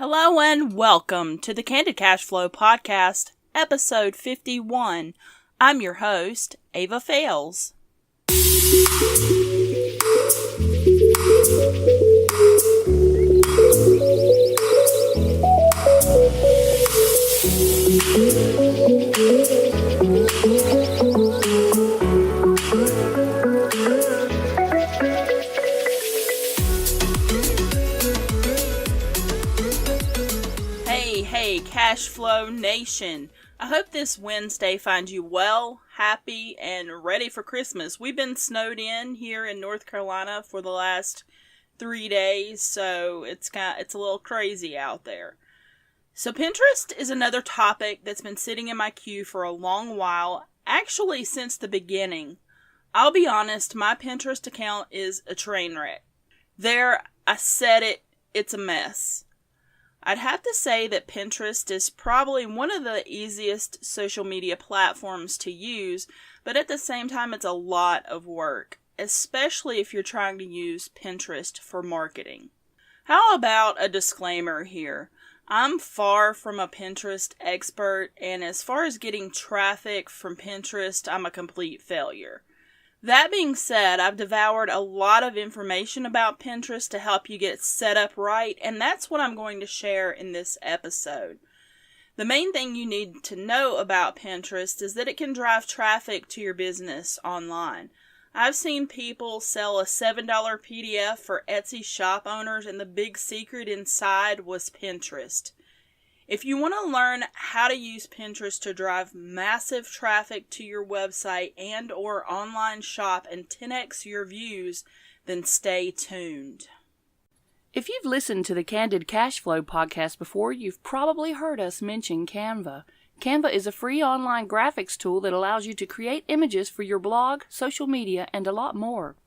Hello and welcome to the Candid Cash Flow Podcast, episode 51. I'm your host, Ava Fales. Hey, Cash Flow Nation. I hope this Wednesday finds you well, happy, and ready for Christmas. We've been snowed in here in North Carolina for the last 3 days, so it's a little crazy out there. So Pinterest is another topic that's been sitting in my queue for a long while, actually since the beginning. I'll be honest, my Pinterest account is a train wreck. There, I said it, it's a mess. I'd have to say that Pinterest is probably one of the easiest social media platforms to use, but at the same time it's a lot of work, especially if you're trying to use Pinterest for marketing. How about a disclaimer here? I'm far from a Pinterest expert, and as far as getting traffic from Pinterest, I'm a complete failure. That being said, I've devoured a lot of information about Pinterest to help you get set up right, and that's what I'm going to share in this episode. The main thing you need to know about Pinterest is that it can drive traffic to your business online. I've seen people sell a $7 PDF for Etsy shop owners, and the big secret inside was Pinterest. If you want to learn how to use Pinterest to drive massive traffic to your website and or online shop and 10x your views, then stay tuned. If you've listened to the Candid Cash Flow podcast before, you've probably heard us mention Canva. Canva is a free online graphics tool that allows you to create images for your blog, social media, and a lot more.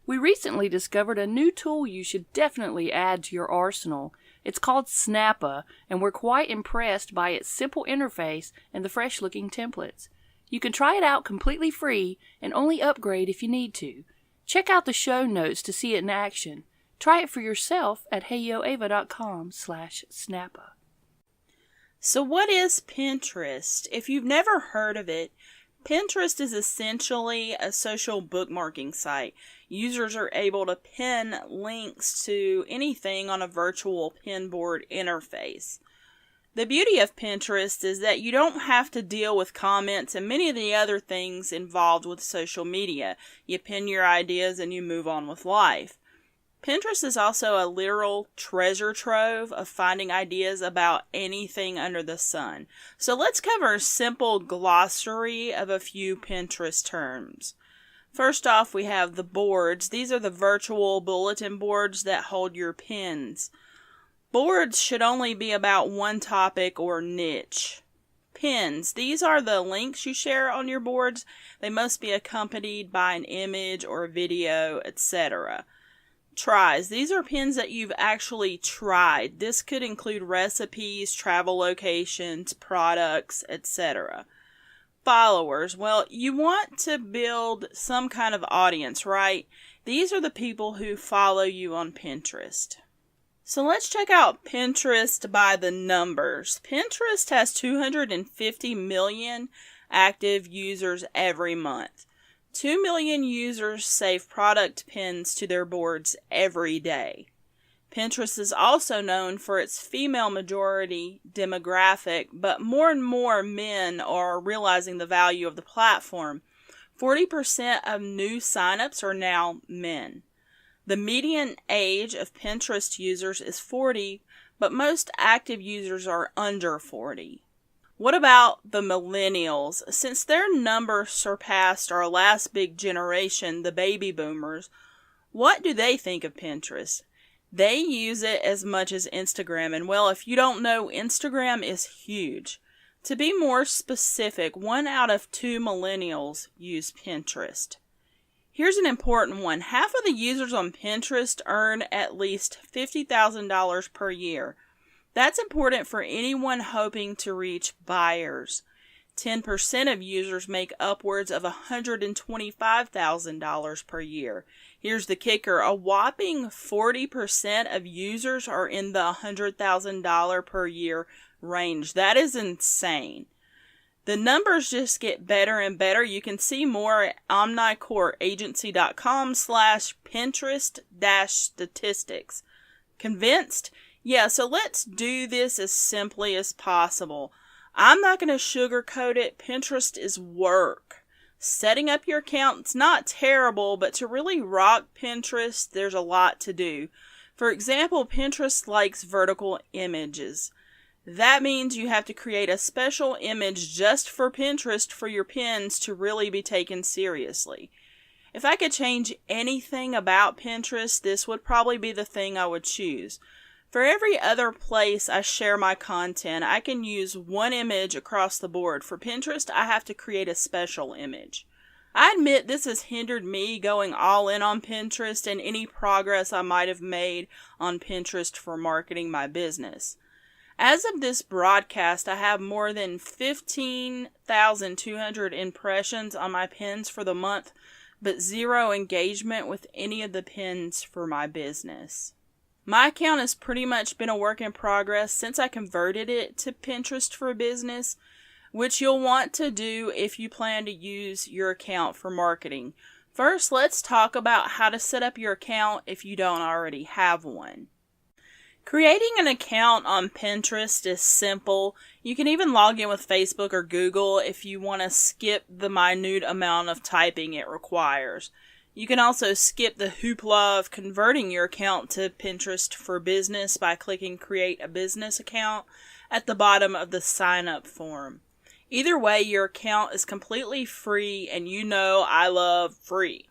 We recently discovered a new tool you should definitely add to your arsenal. It's called Snappa, and we're quite impressed by its simple interface and the fresh-looking templates. You can try it out completely free and only upgrade if you need to. Check out the show notes to see it in action. Try it for yourself at heyoava.com/snappa. So what is Pinterest? If you've never heard of it, Pinterest is essentially a social bookmarking site. Users are able to pin links to anything on a virtual pinboard interface. The beauty of Pinterest is that you don't have to deal with comments and many of the other things involved with social media. You pin your ideas and you move on with life. Pinterest is also a literal treasure trove of finding ideas about anything under the sun. So let's cover a simple glossary of a few Pinterest terms. First off, we have the boards. These are the virtual bulletin boards that hold your pins. Boards should only be about one topic or niche. Pins. These are the links you share on your boards. They must be accompanied by an image or a video, etc. Tries. These are pins that you've actually tried. This could include recipes, travel locations, products, etc. Followers. Well, you want to build some kind of audience, right? These are the people who follow you on Pinterest. So let's check out Pinterest by the numbers. Pinterest has 250 million active users every month. 2 million users save product pins to their boards every day. Pinterest is also known for its female majority demographic, but more and more men are realizing the value of the platform. 40% of new signups are now men. The median age of Pinterest users is 40, but most active users are under 40. What about the millennials? Since their number surpassed our last big generation, the baby boomers, what do they think of Pinterest? They use it as much as Instagram, and well, if you don't know, Instagram is huge. To be more specific, 1 out of 2 millennials use Pinterest. Here's an important one. Half of the users on Pinterest earn at least $50,000 per year. That's important for anyone hoping to reach buyers. 10% of users make upwards of $125,000 per year. Here's the kicker. A whopping 40% of users are in the $100,000 per year range. That is insane. The numbers just get better and better. You can see more at omnicoreagency.com/Pinterest-statistics. Convinced? Yeah, so let's do this as simply as possible. I'm not going to sugarcoat it. Pinterest is work. Setting up your account's not terrible, but to really rock Pinterest, there's a lot to do. For example, Pinterest likes vertical images. That means you have to create a special image just for Pinterest for your pins to really be taken seriously. If I could change anything about Pinterest, this would probably be the thing I would choose. For every other place I share my content, I can use one image across the board. For Pinterest, I have to create a special image. I admit this has hindered me going all in on Pinterest and any progress I might have made on Pinterest for marketing my business. As of this broadcast, I have more than 15,200 impressions on my pins for the month, but zero engagement with any of the pins for my business. My account has pretty much been a work in progress since I converted it to Pinterest for Business, which you'll want to do if you plan to use your account for marketing. First, let's talk about how to set up your account if you don't already have one. Creating an account on Pinterest is simple. You can even log in with Facebook or Google if you want to skip the minute amount of typing it requires. You can also skip the hoopla of converting your account to Pinterest for Business by clicking Create a Business Account at the bottom of the sign up form. Either way, your account is completely free, and you know I love free.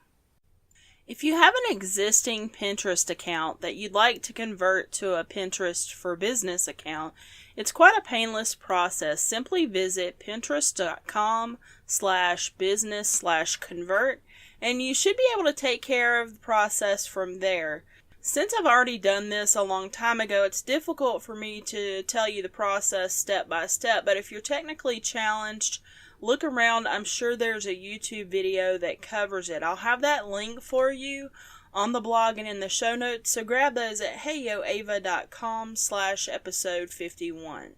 If you have an existing Pinterest account that you'd like to convert to a Pinterest for Business account, it's quite a painless process. Simply visit pinterest.com/business/convert and you should be able to take care of the process from there. Since I've already done this a long time ago, it's difficult for me to tell you the process step by step, but if you're technically challenged, look around. I'm sure there's a YouTube video that covers it. I'll have that link for you on the blog and in the show notes, so grab those at heyoava.com/episode 51.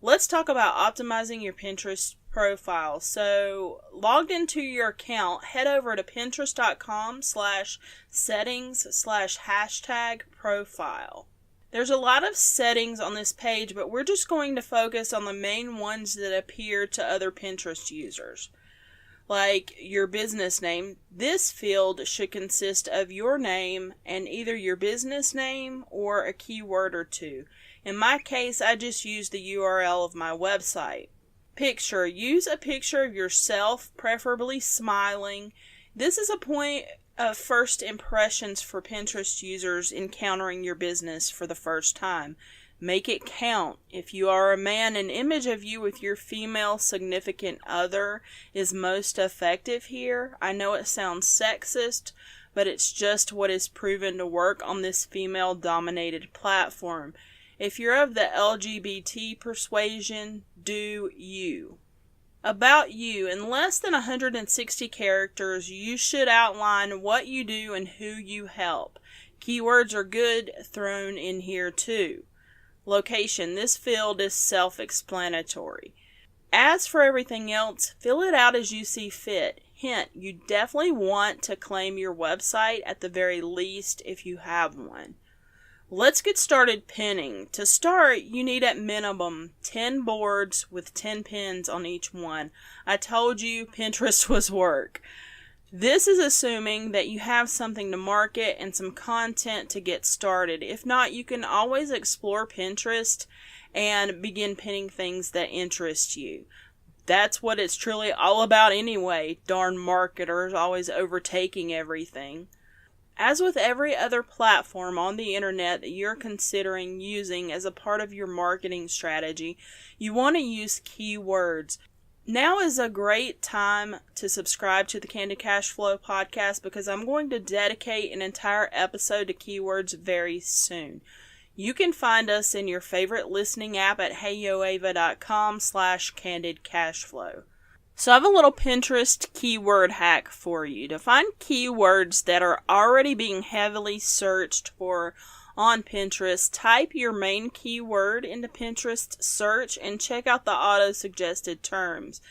Let's talk about optimizing your Pinterest profile. So, logged into your account, head over to pinterest.com/settings/#profile. There's a lot of settings on this page, but we're just going to focus on the main ones that appear to other Pinterest users. Like your business name, this field should consist of your name and either your business name or a keyword or two. In my case, I just used the URL of my website. Picture. Use a picture of yourself, preferably smiling. This is a point of first impressions for Pinterest users encountering your business for the first time. Make it count. If you are a man, an image of you with your female significant other is most effective here. I know it sounds sexist, but it's just what is proven to work on this female-dominated platform. If you're of the LGBT persuasion, do you. About you. In less than 160 characters, you should outline what you do and who you help. Keywords are good thrown in here too. Location. This field is self-explanatory. As for everything else, fill it out as you see fit. Hint, you definitely want to claim your website at the very least if you have one. Let's get started pinning. To start, you need at minimum 10 boards with 10 pins on each one. I told you Pinterest was work. This is assuming that you have something to market and some content to get started. If not, you can always explore Pinterest and begin pinning things that interest you. That's what it's truly all about anyway. Darn marketers always overtaking everything. As with every other platform on the internet that you're considering using as a part of your marketing strategy, you want to use keywords. Now is a great time to subscribe to the Candid Cash Flow podcast because I'm going to dedicate an entire episode to keywords very soon. You can find us in your favorite listening app at heyoava.com/candidcashflow. So I have a little Pinterest keyword hack for you. To find keywords that are already being heavily searched for on Pinterest, type your main keyword into Pinterest search and check out the auto-suggested terms.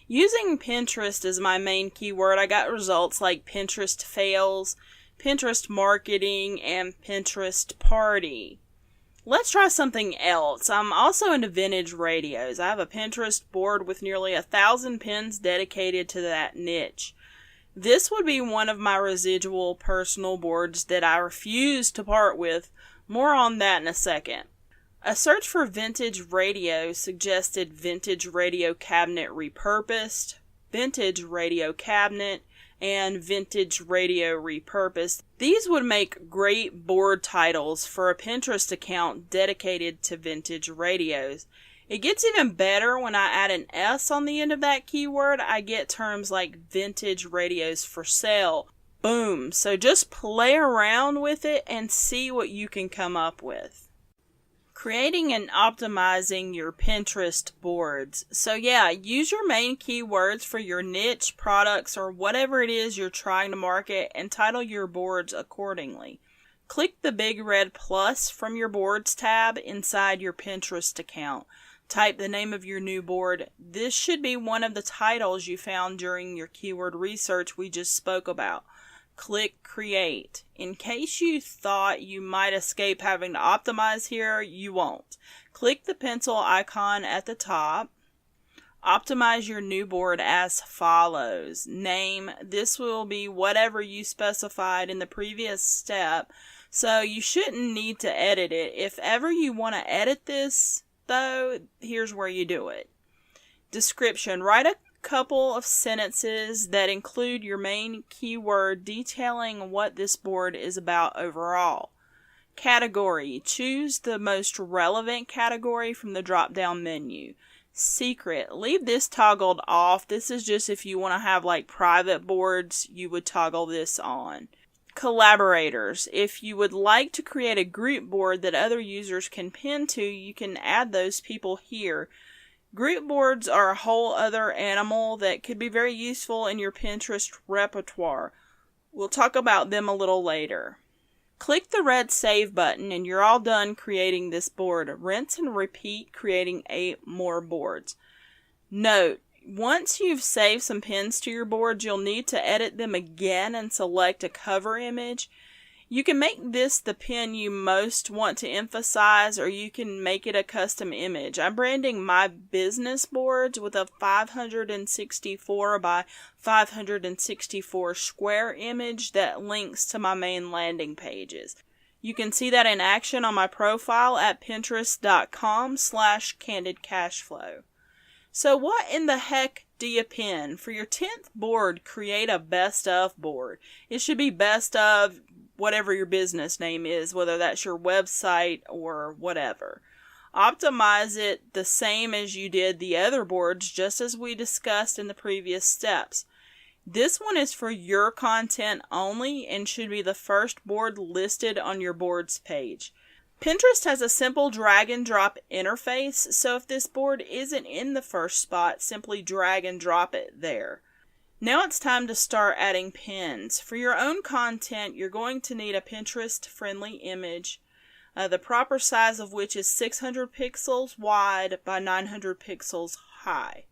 Using Pinterest as my main keyword, I got results like Pinterest fails, Pinterest marketing, and Pinterest party. Let's try something else. I'm also into vintage radios. I have a Pinterest board with nearly 1,000 pins dedicated to that niche. This would be one of my residual personal boards that I refuse to part with. More on that in a second. A search for vintage radio suggested vintage radio cabinet repurposed, vintage radio cabinet, and vintage radio repurposed. These would make great board titles for a Pinterest account dedicated to vintage radios. It gets even better when I add an S on the end of that keyword. I get terms like vintage radios for sale. Boom. So just play around with it and see what you can come up with. Creating and optimizing your Pinterest boards. So yeah, use your main keywords for your niche, products, or whatever it is you're trying to market and title your boards accordingly. Click the big red plus from your boards tab inside your Pinterest account. Type the name of your new board. This should be one of the titles you found during your keyword research we just spoke about. Click Create. In case you thought you might escape having to optimize here, you won't. Click the pencil icon at the top. Optimize your new board as follows. Name. This will be whatever you specified in the previous step, so you shouldn't need to edit it. If ever you want to edit this, though, here's where you do it. Description. Write a couple of sentences that include your main keyword detailing what this board is about overall. Category. Choose the most relevant category from the drop-down menu. Secret. Leave this toggled off. This is just if you want to have like private boards, you would toggle this on. Collaborators. If you would like to create a group board that other users can pin to, you can add those people here. Group boards are a whole other animal that could be very useful in your Pinterest repertoire. We'll talk about them a little later. Click the red save button and you're all done creating this board. Rinse and repeat creating 8 more boards. Note, once you've saved some pins to your boards, you'll need to edit them again and select a cover image. You can make this the pin you most want to emphasize, or you can make it a custom image. I'm branding my business boards with a 564 by 564 square image that links to my main landing pages. You can see that in action on my profile at pinterest.com/candidcashflow. So what in the heck do you pin? For your 10th board, create a best of board. It should be best of whatever your business name is, whether that's your website or whatever. Optimize it the same as you did the other boards, just as we discussed in the previous steps. This one is for your content only and should be the first board listed on your boards page. Pinterest has a simple drag and drop interface, so if this board isn't in the first spot, simply drag and drop it there. Now it's time to start adding pins. For your own content, you're going to need a Pinterest-friendly image, the proper size of which is 600 pixels wide by 900 pixels high,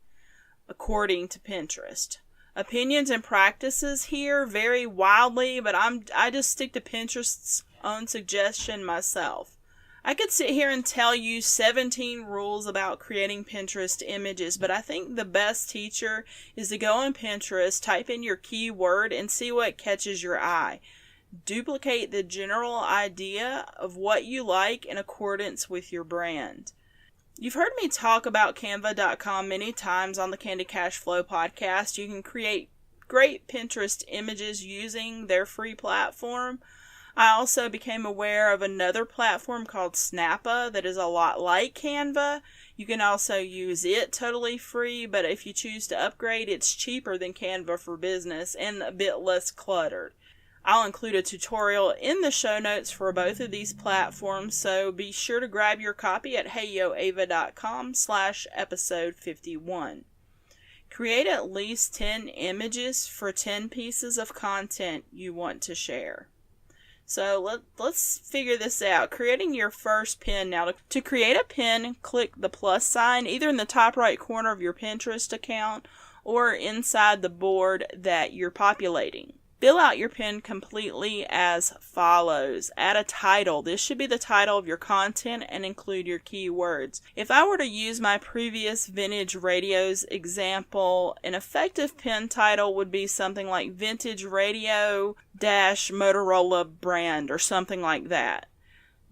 according to Pinterest. Opinions and practices here vary wildly, but I just stick to Pinterest's own suggestion myself. I could sit here and tell you 17 rules about creating Pinterest images, but I think the best teacher is to go on Pinterest, type in your keyword, and see what catches your eye. Duplicate the general idea of what you like in accordance with your brand. You've heard me talk about Canva.com many times on the Candid Cashflow podcast. You can create great Pinterest images using their free platform. I also became aware of another platform called Snappa that is a lot like Canva. You can also use it totally free, but if you choose to upgrade, it's cheaper than Canva for business and a bit less cluttered. I'll include a tutorial in the show notes for both of these platforms, so be sure to grab your copy at heyoava.com/episode 51. Create at least 10 images for 10 pieces of content you want to share. So let's figure this out. Creating your first pin. Now, to create a pin, click the plus sign either in the top right corner of your Pinterest account or inside the board that you're populating. Fill out your pin completely as follows. Add a title. This should be the title of your content and include your keywords. If I were to use my previous Vintage Radios example, an effective pin title would be something like Vintage Radio Motorola brand or something like that.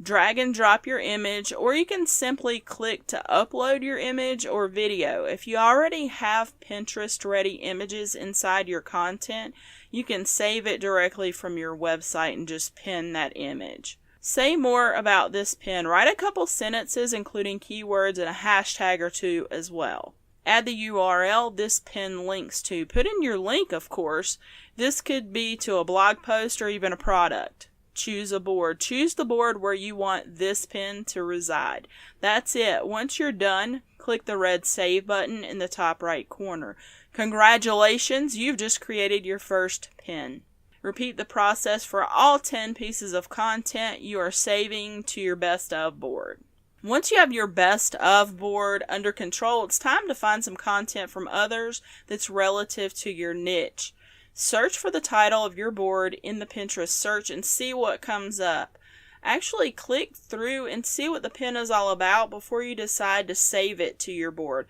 Drag and drop your image, or you can simply click to upload your image or video. If you already have Pinterest ready images inside your content, you can save it directly from your website and just pin that image. Say more about this pin. Write a couple sentences including keywords and a hashtag or two as well. Add the URL this pin links to. Put in your link, of course. This could be to a blog post or even a product. Choose a board. Choose the board where you want this pin to reside. That's it. Once you're done, click the red Save button in the top right corner. Congratulations, you've just created your first pin. Repeat the process for all 10 pieces of content you are saving to your best of board. Once you have your best of board under control, it's time to find some content from others that's relative to your niche. Search for the title of your board in the Pinterest search and see what comes up. Actually click through and see what the pin is all about before you decide to save it to your board.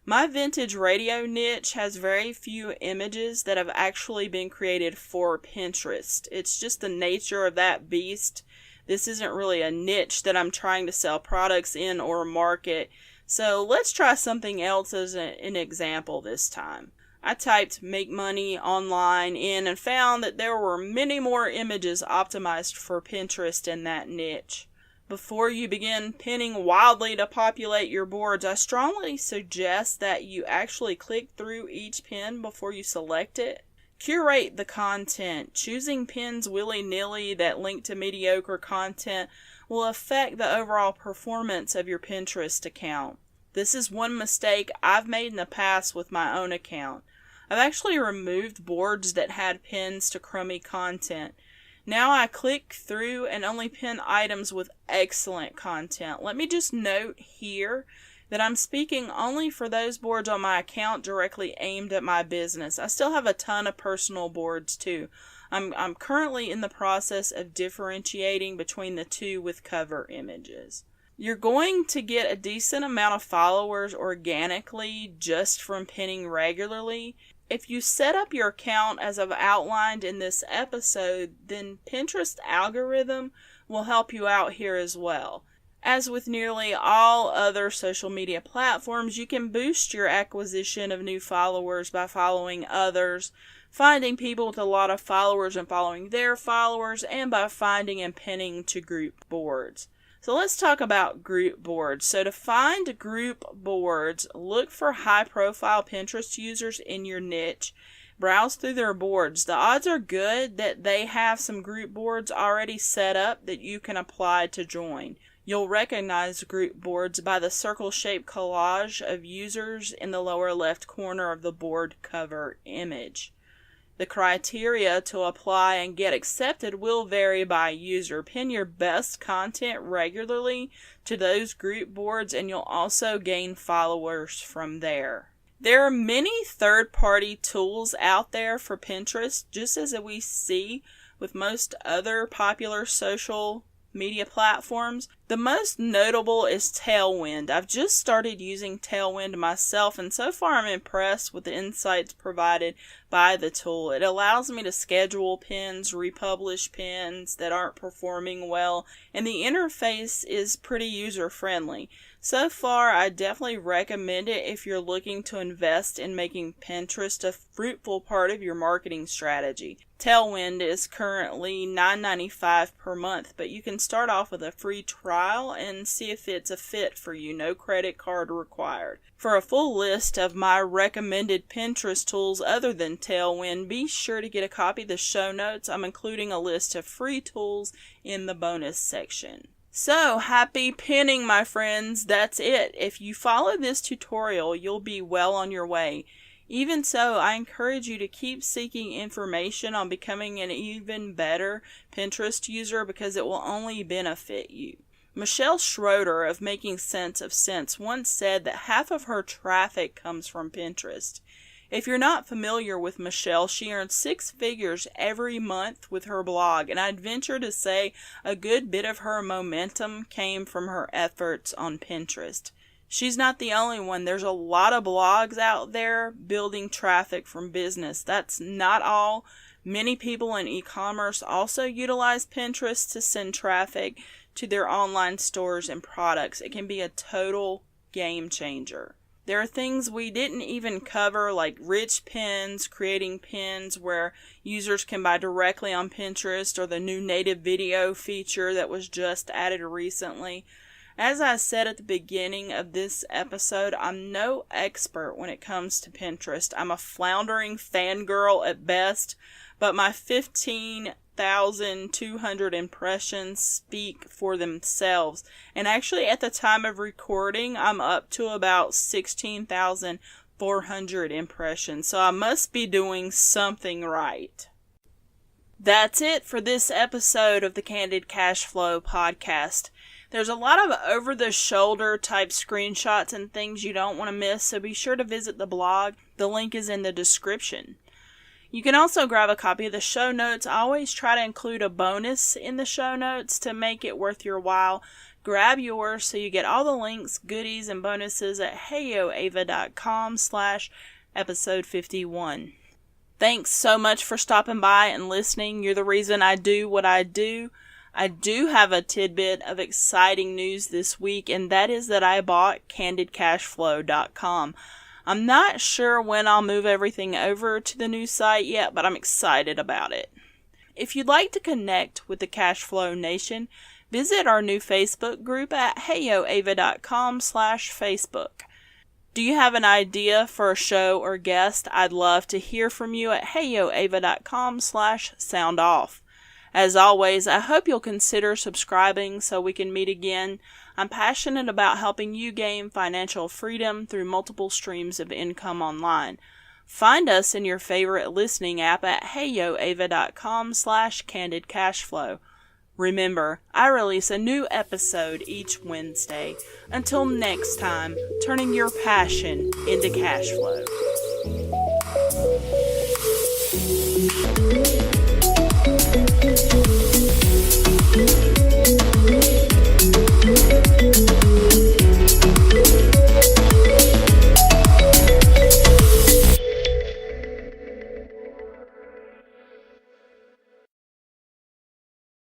My Vintage Radio niche has very few images that have actually been created for Pinterest. It's just the nature of that beast. This isn't really a niche that I'm trying to sell products in or market. So let's try something else as an example this time. I typed "make money online" in and found that there were many more images optimized for Pinterest in that niche. Before you begin pinning wildly to populate your boards, I strongly suggest that you actually click through each pin before you select it. Curate the content. Choosing pins willy-nilly that link to mediocre content will affect the overall performance of your Pinterest account. This is one mistake I've made in the past with my own account. I've actually removed boards that had pins to crummy content. Now I click through and only pin items with excellent content. Let me just note here that I'm speaking only for those boards on my account directly aimed at my business. I still have a ton of personal boards too. I'm currently in the process of differentiating between the two with cover images. You're going to get a decent amount of followers organically just from pinning regularly. If you set up your account as I've outlined in this episode, then Pinterest algorithm will help you out here as well. As with nearly all other social media platforms, you can boost your acquisition of new followers by following others, finding people with a lot of followers and following their followers, and by finding and pinning to group boards. So let's talk about group boards. So to find group boards, look for high-profile Pinterest users in your niche. Browse through their boards. The odds are good that they have some group boards already set up that you can apply to join. You'll recognize group boards by the circle-shaped collage of users in the lower left corner of the board cover image. The criteria to apply and get accepted will vary by user. Pin your best content regularly to those group boards and you'll also gain followers from there. There are many third-party tools out there for Pinterest, just as we see with most other popular social media platforms. The most notable is Tailwind. I've just started using Tailwind myself, and so far I'm impressed with the insights provided by the tool. It allows me to schedule pins, republish pins that aren't performing well, and the interface is pretty user-friendly. So far, I definitely recommend it if you're looking to invest in making Pinterest a fruitful part of your marketing strategy. Tailwind is currently $9.95 per month, but you can start off with a free trial and see if it's a fit for you. No credit card required. For a full list of my recommended Pinterest tools other than tailwind, be sure to get a copy of the show notes. I'm including a list of free tools in the bonus section. So, happy pinning, my friends. That's it. If you follow this tutorial, you'll be well on your way. Even so, I encourage you to keep seeking information on becoming an even better Pinterest user because it will only benefit you. Michelle Schroeder of Making Sense of Sense once said that half of her traffic comes from Pinterest. If you're not familiar with Michelle, she earns 6 figures every month with her blog, and I'd venture to say a good bit of her momentum came from her efforts on Pinterest. She's not the only one. There's a lot of blogs out there building traffic from business. That's not all. Many people in e-commerce also utilize Pinterest to send traffic to their online stores and products. It can be a total game changer. There are things we didn't even cover, like rich pins, creating pins where users can buy directly on Pinterest, or the new native video feature that was just added recently. As I said at the beginning of this episode, I'm no expert when it comes to Pinterest. I'm a floundering fangirl at best, but my 15,200 impressions speak for themselves. And actually, at the time of recording, I'm up to about 16,400 impressions. So I must be doing something right. That's it for this episode of the Candid Cash Flow podcast. There's a lot of over-the-shoulder type screenshots and things you don't want to miss, so be sure to visit the blog. The link is in the description. You can also grab a copy of the show notes. I always try to include a bonus in the show notes to make it worth your while. Grab yours so you get all the links, goodies, and bonuses at heyoava.com/episode 51. Thanks so much for stopping by and listening. You're the reason I do what I do. I do have a tidbit of exciting news this week, and that is that I bought CandidCashFlow.com. I'm not sure when I'll move everything over to the new site yet, but I'm excited about it. If you'd like to connect with the Cashflow Nation, visit our new Facebook group at heyoava.com/Facebook. Do you have an idea for a show or guest? I'd love to hear from you at heyoava.com/soundoff. As always, I hope you'll consider subscribing so we can meet again. I'm passionate about helping you gain financial freedom through multiple streams of income online. Find us in your favorite listening app at heyoava.com/candidcashflow. Remember, I release a new episode each Wednesday. Until next time, turning your passion into cash flow.